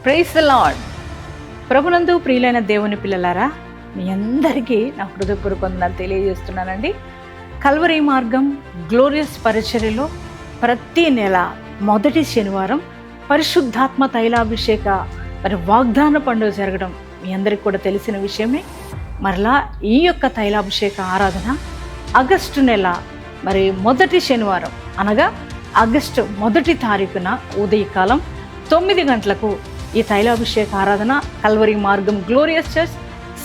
Praise the lord. ప్రభునందు ప్రియులైన దేవుని పిల్లలారా, మీ అందరికీ నా హృదయపూర్వక వందనాలు తెలియజేస్తున్నానండి. కల్వరీ మార్గం గ్లోరియస్ పరిచర్యలో ప్రతి నెల మొదటి శనివారం పరిశుద్ధాత్మ తైలాభిషేక వాగ్దాన పండుగ జరగడం మీ అందరికీ కూడా తెలిసిన విషయమే. మరలా ఈ యొక్క తైలాభిషేక ఆరాధన ఆగస్టు నెల మొదటి శనివారం అనగా ఆగస్టు 1 తారీఖున ఉదయకాలం 9 గంటలకు ఈ తైలాభిషేక ఆరాధన కల్వరీ మార్గం గ్లోరియస్ చర్చ్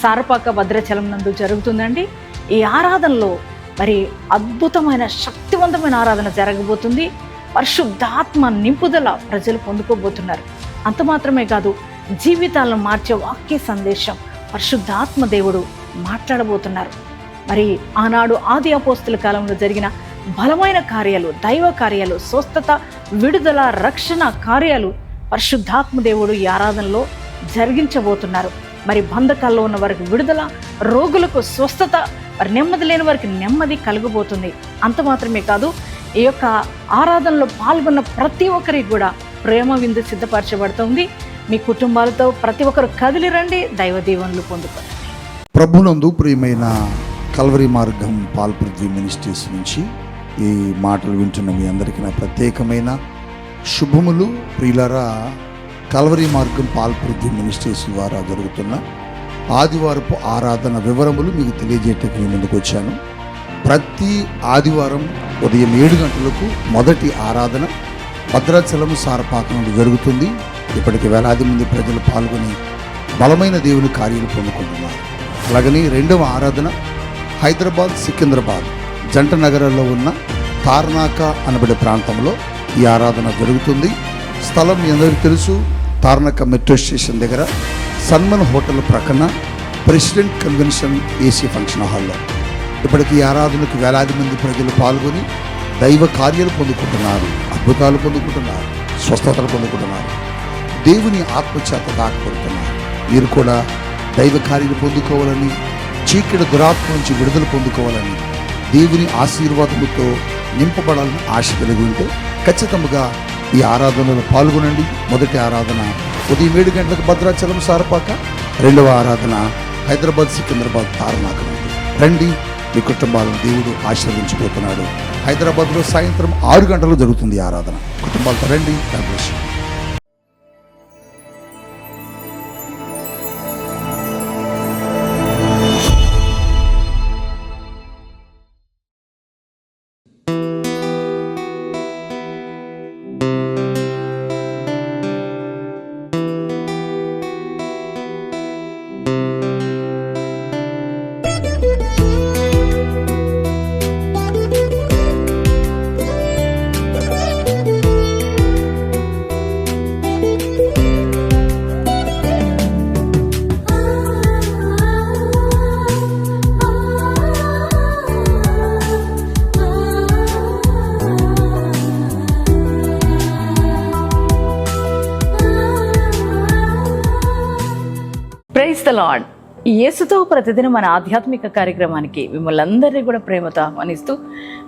సారపాక భద్రాచలం నందు జరుగుతుందండి. ఈ ఆరాధనలో అద్భుతమైన శక్తివంతమైన ఆరాధన జరగబోతుంది. పరిశుద్ధాత్మ నింపుదల ప్రజలు పొందుకోబోతున్నారు. అంత మాత్రమే కాదు, జీవితాలను మార్చే వాక్య సందేశం పరిశుద్ధాత్మ దేవుడు మాట్లాడబోతున్నారు. ఆనాడు ఆది అపోస్తుల కాలంలో జరిగిన బలమైన కార్యాలు, దైవ కార్యాలు, స్వస్థత, విడుదల, రక్షణ కార్యాలు పరిశుద్ధాత్మ దేవుడు ఈ ఆరాధనలో జరిగించబోతున్నారు. బంధకాల్లో ఉన్న వారికి విడుదల, రోగులకు స్వస్థత, నెమ్మది లేని వారికి నెమ్మది కలుగబోతుంది. అంత మాత్రమే కాదు, ఈ యొక్క ఆరాధనలో పాల్గొన్న ప్రతి ఒక్కరికి కూడా ప్రేమ విందు సిద్ధపరచబడుతుంది. మీ కుటుంబాలతో ప్రతి ఒక్కరు కదిలి రండి, దైవ దీవెనలు పొందుకోండి. ప్రభునందు ప్రియమైన కల్వరీ మార్గం పాల్పృథ్వీ మినిస్ట్రీస్ నుంచి ఈ మాటలు వింటున్న మీ అందరికీ నా ప్రత్యేకమైన శుభములు. ప్రియులారా, కల్వరీ మార్గం పాల్పృథ్వీ మినిస్ట్రీస్ ద్వారా జరుగుతున్న ఆదివారపు ఆరాధన వివరములు మీకు తెలియజేయటానికి మీ ముందుకు వచ్చాను. ప్రతి ఆదివారం ఉదయం 7 గంటలకు మొదటి ఆరాధన భద్రాచలం సారపాకం జరుగుతుంది. ఇప్పటికి వేలాది మంది ప్రజలు పాల్గొని బలమైన దేవుని కార్యాలు పొందుకుంటున్నారు. అలాగని రెండవ ఆరాధన హైదరాబాద్, సికింద్రాబాద్ జంట నగరాల్లో ఉన్న తార్నాక అనబడే ప్రాంతంలో ఈ ఆరాధన జరుగుతుంది. స్థలం మీ అందరికీ తెలుసు. తార్నాక మెట్రో స్టేషన్ దగ్గర సన్మన్ హోటల్ ప్రక్కన ప్రెసిడెంట్ కన్వెన్షన్ ఏసీ ఫంక్షన్ హాల్లో ఇప్పటికి ఈ ఆరాధనకు వేలాది మంది ప్రజలు పాల్గొని దైవ కార్యాలు పొందుకుంటున్నారు, అద్భుతాలు పొందుకుంటున్నారు, స్వస్థతలు పొందుకుంటున్నారు, దేవుని ఆత్మచేత దాకపడుతున్నారు. మీరు కూడా దైవ కార్యాలు పొందుకోవాలని, చీకటి దురాత్మ నుంచి విడుదల పొందుకోవాలని, దేవుని ఆశీర్వాదముతో నింపబడాలని ఆశ కలిగి ఉంటే ఖచ్చితంగా ఈ ఆరాధనలో పాల్గొనండి. మొదటి ఆరాధన ఉదయం 7 గంటలకు భద్రాచలం సారపాక, రెండవ ఆరాధన హైదరాబాద్, సికింద్రాబాద్ తార్నాక. రండి, మీ కుటుంబాలను దేవుడు ఆశీర్వదించబోతున్నాడు. హైదరాబాద్లో సాయంత్రం 6 గంటలకు జరుగుతుంది ఆరాధన. కుటుంబాలతో రండి. God bless you. Praise the Lord. యేసుతో ప్రతిదిన మన ఆధ్యాత్మిక కార్యక్రమానికి మిమ్మల్ని అందరినీ కూడా ప్రేమతో ఆహ్వానిస్తూ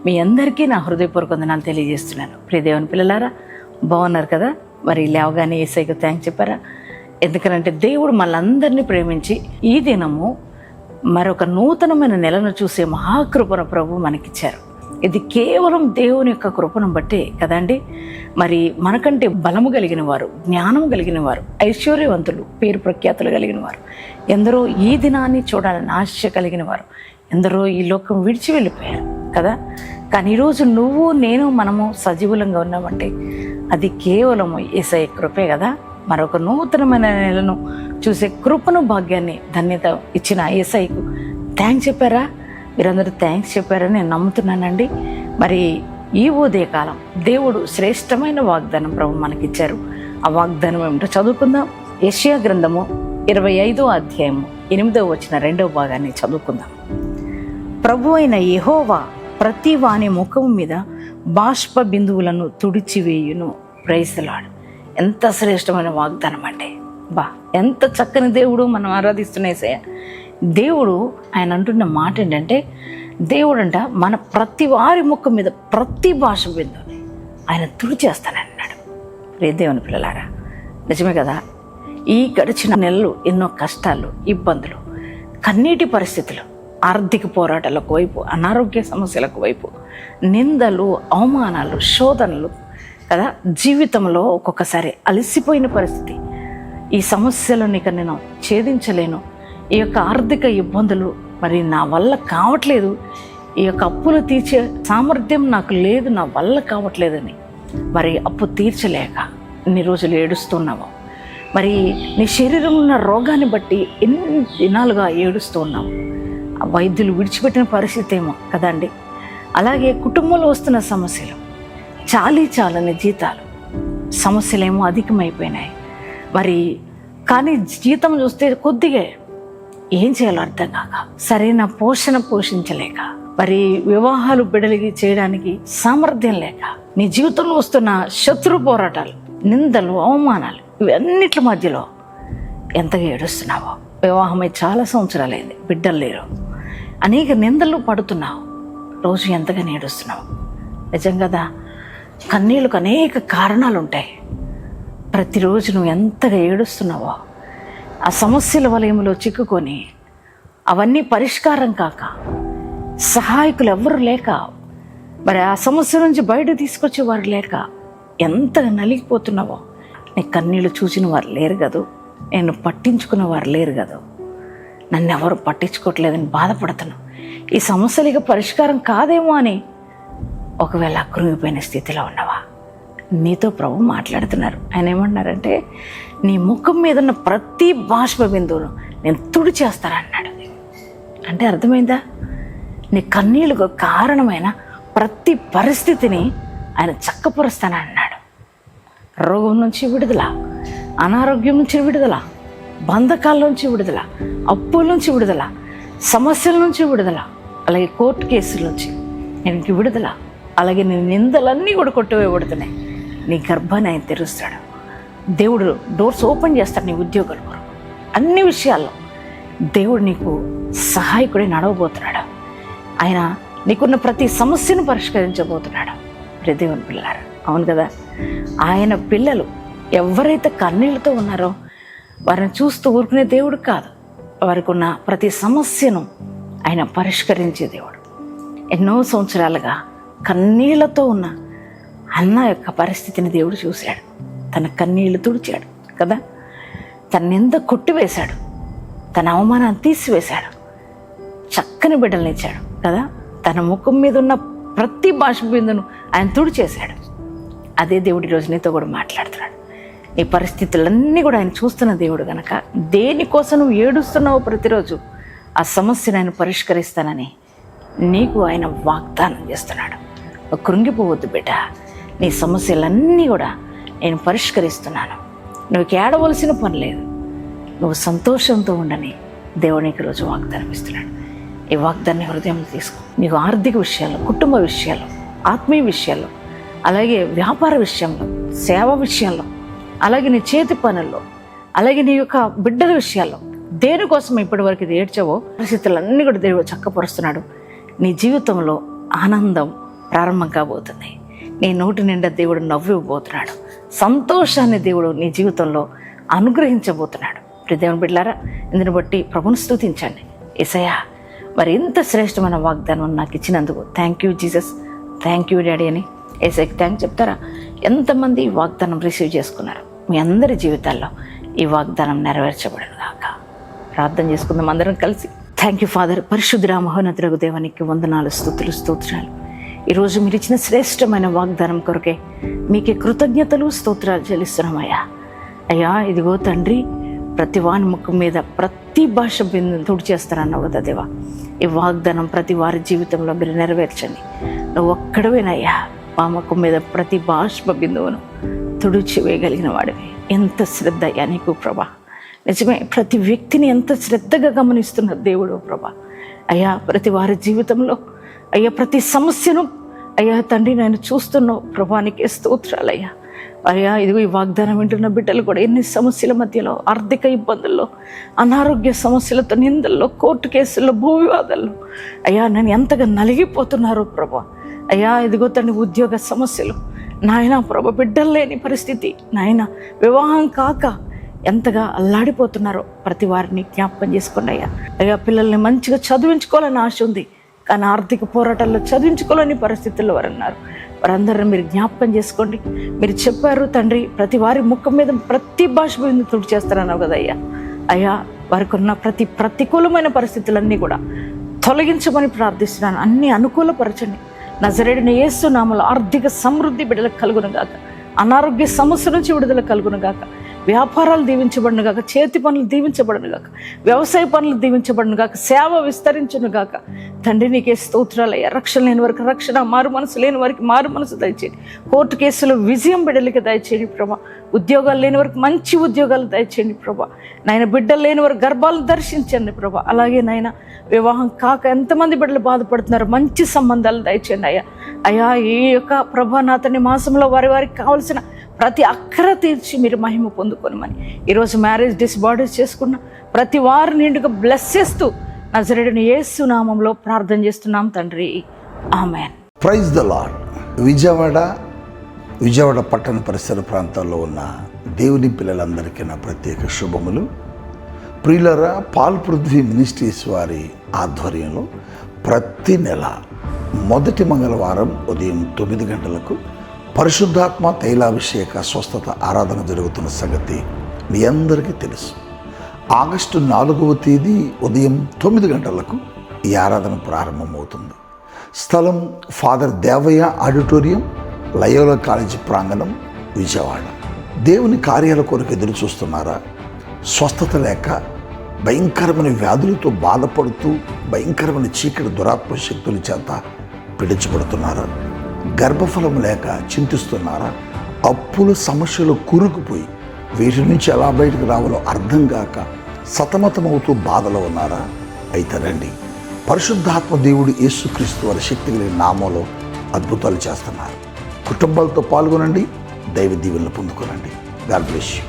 మీ అందరికీ నా హృదయపూర్వక వందనాలు తెలియజేస్తున్నాను. ప్రియ దేవుని పిల్లలారా, బాగున్నారు కదా? లేవగానే యేసయ్యకు థ్యాంక్స్ చెప్పారా? ఎందుకంటే దేవుడు మనందరినీ ప్రేమించి ఈ దినము మరొక నూతనమైన నెలను చూసే మహాకృపను ప్రభు మనకిచ్చారు. ఇది కేవలం దేవుని యొక్క కృపను బట్టే కదండి. మనకంటే బలము కలిగిన వారు, జ్ఞానము కలిగిన వారు, ఐశ్వర్యవంతులు, పేరు ప్రఖ్యాతులు కలిగిన వారు ఎందరో ఈ దినాన్ని చూడాలని ఆశ కలిగిన వారు ఎందరో ఈ లోకం విడిచి వెళ్ళిపోయారు కదా. కానీ ఈరోజు నువ్వు, నేను, మనము సజీవులంగా ఉన్నామంటే అది కేవలం యేసయ్య కృపే కదా. మరొక నూతనమైన నెలను చూసే కృపను, భాగ్యాన్ని, ధన్యత ఇచ్చిన యేసయ్యకు థ్యాంక్స్ చెప్పారా? మీరందరూ థ్యాంక్స్ చెప్పారని నేను నమ్ముతున్నానండి. ఈ ఉదయకాలం దేవుడు శ్రేష్టమైన వాగ్దానం ప్రభు మనకిచ్చారు. ఆ వాగ్దానం ఏమిటో చదువుకుందాం. యెషయా గ్రంథము 25వ అధ్యాయము 8వ వచనం 2వ భాగాన్ని చదువుకుందాం. ప్రభు అయిన యెహోవా ప్రతి వాని ముఖము మీద బాష్ప బిందువులను తుడిచివేయును. Praise the lord. ఎంత శ్రేష్టమైన వాగ్దానం అండి. ఎంత చక్కని దేవుడు మనం ఆరాధిస్తున్న యేసయ్య. దేవుడు ఆయన అంటున్న మాట ఏంటంటే, దేవుడంట మన ప్రతి వారి ముఖం మీద ప్రతి భాష బిందుని ఆయన తుడిచేస్తానన్నాడు. దేవుని పిల్లలారా, నిజమే కదా. ఈ గడిచిన నెలలు ఎన్నో కష్టాలు, ఇబ్బందులు, కన్నీటి పరిస్థితులు, ఆర్థిక పోరాటాలకు వైపు, అనారోగ్య సమస్యలకు వైపు, నిందలు, అవమానాలు, శోధనలు కదా, జీవితంలో ఒక్కొక్కసారి అలసిపోయిన పరిస్థితి. ఈ సమస్యలను ఇక నేను ఛేదించలేను, ఈ యొక్క ఆర్థిక ఇబ్బందులు మరి నా వల్ల కావట్లేదు, ఈ యొక్క అప్పులు తీర్చే సామర్థ్యం నాకు లేదు, నా వల్ల కావట్లేదని మరి అప్పు తీర్చలేక ఇన్ని రోజులు ఏడుస్తున్నావు. మరి నీ శరీరంలో ఉన్న రోగాన్ని బట్టి ఎన్ని దినాలుగా ఏడుస్తూ ఉన్నావు. ఆ వైద్యులు విడిచిపెట్టిన పరిస్థితి ఏమో కదండి. అలాగే కుటుంబంలో వస్తున్న సమస్యలు, చాలని జీతాలు, సమస్యలేమో అధికమైపోయినాయి. మరి కానీ జీతం చూస్తే కొద్దిగా, ఏం చేయాలో అర్థం కాక, సరైన పోషించలేక, మరి వివాహాలు బిడలిగి చేయడానికి సామర్థ్యం లేక, నీ జీవితంలో వస్తున్న శత్రు పోరాటాలు, నిందలు, అవమానాలు, ఇవన్నిటి మధ్యలో ఎంతగా ఏడుస్తున్నావో. వివాహమై చాలా సంవత్సరాలైంది, బిడ్డలు లేరు, అనేక నిందలు పడుతున్నావు, రోజు ఎంతగానో ఏడుస్తున్నావు. నిజం కదా, కన్నీళ్ళకు అనేక కారణాలు ఉంటాయి. ప్రతిరోజు నువ్వు ఎంతగా ఏడుస్తున్నావో, ఆ సమస్యల వలయంలో చిక్కుకొని అవన్నీ పరిష్కారం కాక, సహాయకులు ఎవ్వరు లేక, మరి ఆ సమస్య నుంచి బయట తీసుకొచ్చేవారు లేక ఎంతగా నలిగిపోతున్నావో. నీ కన్నీళ్ళు చూసిన వారు లేరు కదూ, నేను పట్టించుకున్న వారు లేరు కదూ, నన్ను ఎవరు పట్టించుకోవట్లేదని బాధపడుతున్నావు. ఈ సమస్యలు ఇక పరిష్కారం కాదేమో అని ఒకవేళ కృంగిపోయిన స్థితిలో ఉన్నావా, నీతో ప్రభు మాట్లాడుతున్నారు. ఆయన ఏమన్నారంటే, నీ ముఖం మీద ఉన్న ప్రతి బాష్ప బిందువును నేను తుడిచేస్తానన్నాడు. అంటే అర్థమైందా? నీ కన్నీళ్ళకు కారణమైన ప్రతి పరిస్థితిని ఆయన చక్కపరుస్తానన్నాడు. రోగం నుంచి విడుదల, అనారోగ్యం నుంచి విడుదల, బంధకాల నుంచి విడుదల, అప్పుల నుంచి విడుదల, సమస్యల నుంచి విడుదల, అలాగే కోర్టు కేసుల నుంచి నేను విడుదల, అలాగే నీ నిందలన్నీ కూడా కొట్టివేయబడుతున్నాయి. నీ గర్భాన్ని ఆయన తెరుస్తాడు. దేవుడు డోర్స్ ఓపెన్ చేస్తాడు నీ ఉద్యోగాల కొరకు. అన్ని విషయాల్లో దేవుడు నీకు సహాయకుడే నడవబోతున్నాడు. ఆయన నీకున్న ప్రతి సమస్యను పరిష్కరించబోతున్నాడు. దేవుని పిల్లారా, అవును కదా, ఆయన పిల్లలు ఎవరైతే కన్నీళ్ళతో ఉన్నారో వారిని చూస్తూ ఊరుకునే దేవుడు కాదు, వారికి ఉన్న ప్రతి సమస్యను ఆయన పరిష్కరించే దేవుడు. ఎన్నో సంవత్సరాలుగా కన్నీళ్లతో ఉన్న అన్న యొక్క పరిస్థితిని దేవుడు చూశాడు. తన కన్నీళ్లు తుడిచాడు కదా, తన నింద కొట్టివేశాడు, తన అవమానాన్ని తీసివేశాడు, చక్కని బిడ్డలను ఇచ్చాడు కదా, తన ముఖం మీద ఉన్న ప్రతి భాష బిందును ఆయన తుడిచేశాడు. అదే దేవుడి రోజు నీతో కూడా మాట్లాడుతున్నాడు. నీ పరిస్థితులన్నీ కూడా ఆయన చూస్తున్న దేవుడు కనుక, దేనికోసం నువ్వు ఏడుస్తున్నావో ప్రతిరోజు ఆ సమస్యను ఆయన పరిష్కరిస్తానని నీకు ఆయన వాగ్దానం చేస్తున్నాడు. కృంగిపోవద్దు బిడ్డ, నీ సమస్యలన్నీ కూడా నేను పరిష్కరిస్తున్నాను. నువ్వు ఏడవలసిన పని లేదు, నువ్వు సంతోషంతో ఉండని దేవుడు నీకు రోజు వాగ్దానం ఇస్తున్నాడు. ఈ వాగ్దాన్ని హృదయం తీసుకో. నీకు ఆర్థిక విషయాల్లో, కుటుంబ విషయాల్లో, ఆత్మీయ విషయాల్లో, అలాగే వ్యాపార విషయంలో, సేవ విషయంలో, అలాగే నీ చేతి పనుల్లో, అలాగే నీ యొక్క బిడ్డల విషయాల్లో, దేనికోసం ఇప్పటి వరకు ఇది ఏడ్చావో పరిస్థితులన్నీ కూడా దేవుడు చక్కపరుస్తున్నాడు. నీ జీవితంలో ఆనందం ప్రారంభం కాబోతుంది. నీ నోటి నిండా దేవుడు నవ్వివ్వబోతున్నాడు. సంతోషాన్ని దేవుడు నీ జీవితంలో అనుగ్రహించబోతున్నాడు. దేవుని బిడ్డలారా, ఇందుని బట్టి ప్రభుని స్తుతించండి. యేసయ్యా, మరి ఇంత శ్రేష్టమైన వాగ్దానం నాకు ఇచ్చినందుకు thank you Jesus, thank you daddy అని యేసయ్యకి థ్యాంక్స్ చెప్తారా? ఎంతమంది ఈ వాగ్దానం రిసీవ్ చేసుకున్నారు? మీ అందరి జీవితాల్లో ఈ వాగ్దానం నెరవేర్చబడను గాక. ప్రార్థన చేసుకుందాం అందరం కలిసి. Thank you father. పరిశుద్ధ మహోన్నతులకు దేవానికి వందనాలు, స్తుతులు, స్తోత్రాలు. ఈరోజు మీరు ఇచ్చిన శ్రేష్టమైన వాగ్దానం కొరకే మీకే కృతజ్ఞతలు, స్తోత్రాలు చెల్లిస్తున్నామయ్యా. అయ్యా, ఇదిగో తండ్రి, ప్రతి వాని ముఖం మీద ప్రతి భాష బిందును తుడిచేస్తారన్నావు కదా దేవా. ఈ వాగ్దానం ప్రతి వారి జీవితంలో మీరు నెరవేర్చండి. నువ్వు ఒక్కడవేనయ్యా మా ముఖం మీద ప్రతి బాష్ప బిందువును తుడిచి వేయగలిగిన వాడివి. ఎంత శ్రద్ధ అయ్యా నీకు ప్రభా. నిజమే, ప్రతి వ్యక్తిని ఎంత శ్రద్ధగా గమనిస్తున్న దేవుడు ప్రభా. అయ్యా, ప్రతి వారి జీవితంలో అయ్యా ప్రతి సమస్యను అయ్యా తండ్రి నేను చూస్తున్నావు ప్రభానికి స్తోత్రాలయ్యా. అయ్యా, ఇదిగో ఈ వాగ్దానం వింటున్న బిడ్డలు కూడా ఎన్ని సమస్యల మధ్యలో, ఆర్థిక ఇబ్బందుల్లో, అనారోగ్య సమస్యలతో, నిందల్లో, కోర్టు కేసుల్లో, భూ వివాదాల్లో అయ్యా నేను ఎంతగా నలిగిపోతున్నారు ప్రభా. అయ్యా, ఇదిగో తండ్రి ఉద్యోగ సమస్యలు నాయన ప్రభా, బిడ్డలు లేని పరిస్థితి నాయన, వివాహం కాక ఎంతగా అల్లాడిపోతున్నారో ప్రతి వారిని జ్ఞాపకం చేసుకోండి అయ్యా. అయ్యా, పిల్లల్ని మంచిగా చదివించుకోవాలని ఆశ ఉంది, కానీ ఆర్థిక పోరాటాల్లో చదివించుకోలేని పరిస్థితుల్లో వారు ఉన్నారు. వారందరిని మీరు జ్ఞాపకం చేసుకోండి. మీరు చెప్పారు తండ్రి, ప్రతి వారి ముఖం మీద ప్రతి భాష మీద తుడి చేస్తారన్నావు కదా అయ్యా. అయ్యా, వారికి ఉన్న ప్రతి ప్రతికూలమైన పరిస్థితులన్నీ కూడా తొలగించమని ప్రార్థిస్తున్నాను. అన్నీ అనుకూలపరచండి. నజరేయుడైన యేసు నామములో ఆర్థిక సమృద్ధి బిడ్డలకు కలుగును గాక, అనారోగ్య సమస్య నుంచి విడుదల కలుగును గాక, వ్యాపారాలు దీవించబడును గాక, చేతి పనులు దీవించబడును గాక, వ్యవసాయ పనులు దీవించబడును గాక, సేవ విస్తరించును గాక. తండ్రి నీకే స్తోత్రాలయ్యా. రక్షణ లేని వారికి రక్షణ, మారు మనసు లేని వారికి మారు మనసు దయచేయండి. కోర్టు కేసులో విజయం బిడ్డలకి దయచేయండి ప్రభా. ఉద్యోగాలు లేని వారికి మంచి ఉద్యోగాలు దయచేయండి ప్రభా. నాయన బిడ్డలు లేని వారికి గర్భాలను దర్శించండి ప్రభా. అలాగే నాయన వివాహం కాక ఎంతమంది బిడ్డలు బాధపడుతున్నారు, మంచి సంబంధాలు దయచేయండి అయ్యా. అయ్యా, ఈ యొక్క ప్రభా నాతని మాసంలో వారికి కావలసిన ప్రతి అక్కర తీర్చి మీరు మహిమ పొందుకోనమని ఈరోజు మ్యారేజ్ డేస్ బర్త్డేస్ చేసుకున్న ప్రతి వారి నిండుగా బ్లెస్ చేస్తూ నజరేయుడైన యేసు నామములో ప్రార్థన చేస్తున్నాం తండ్రి, amen. Praise the Lord. Vijayawada పట్టణ పరిసర ప్రాంతాల్లో ఉన్న దేవుని పిల్లలందరికీ నా ప్రత్యేక శుభములు. ప్రియులారా, పాల్ పృథ్వీ మినిస్ట్రీస్ వారి ఆధ్వర్యంలో ప్రతి నెల మొదటి మంగళవారం ఉదయం 9 గంటలకు పరిశుద్ధాత్మ తైలాభిషేక స్వస్థత ఆరాధన జరుగుతున్న సంగతి మీ అందరికీ తెలుసు. ఆగస్టు 4వ తేదీ ఉదయం 9 గంటలకు ఈ ఆరాధన ప్రారంభమవుతుంది. స్థలం father Devayya auditorium, Loyola college ప్రాంగణం, విజయవాడ. దేవుని కార్యాల కొరకు ఎదురు చూస్తున్నారా? స్వస్థత లేక భయంకరమైన వ్యాధులతో బాధపడుతూ భయంకరమైన చీకటి దురాత్మ శక్తుల చేత పీడించబడుతున్నారా? గర్భఫలం లేక చింతిస్తున్నారా? అప్పుల సమస్యలు కూరుకుపోయి వీటి నుంచి ఎలా బయటకు రావాలో అర్థం కాక సతమతమవుతూ బాధలో ఉన్నారా? అయితే రండి, పరిశుద్ధాత్మ దేవుడు యేసుక్రీస్తు వారి శక్తి కలిగిన నామంలో అద్భుతాలు చేస్తున్నారు. కుటుంబాలతో పాల్గొనండి, దైవ దీవెనలు పొందుకోనండి. God bless you.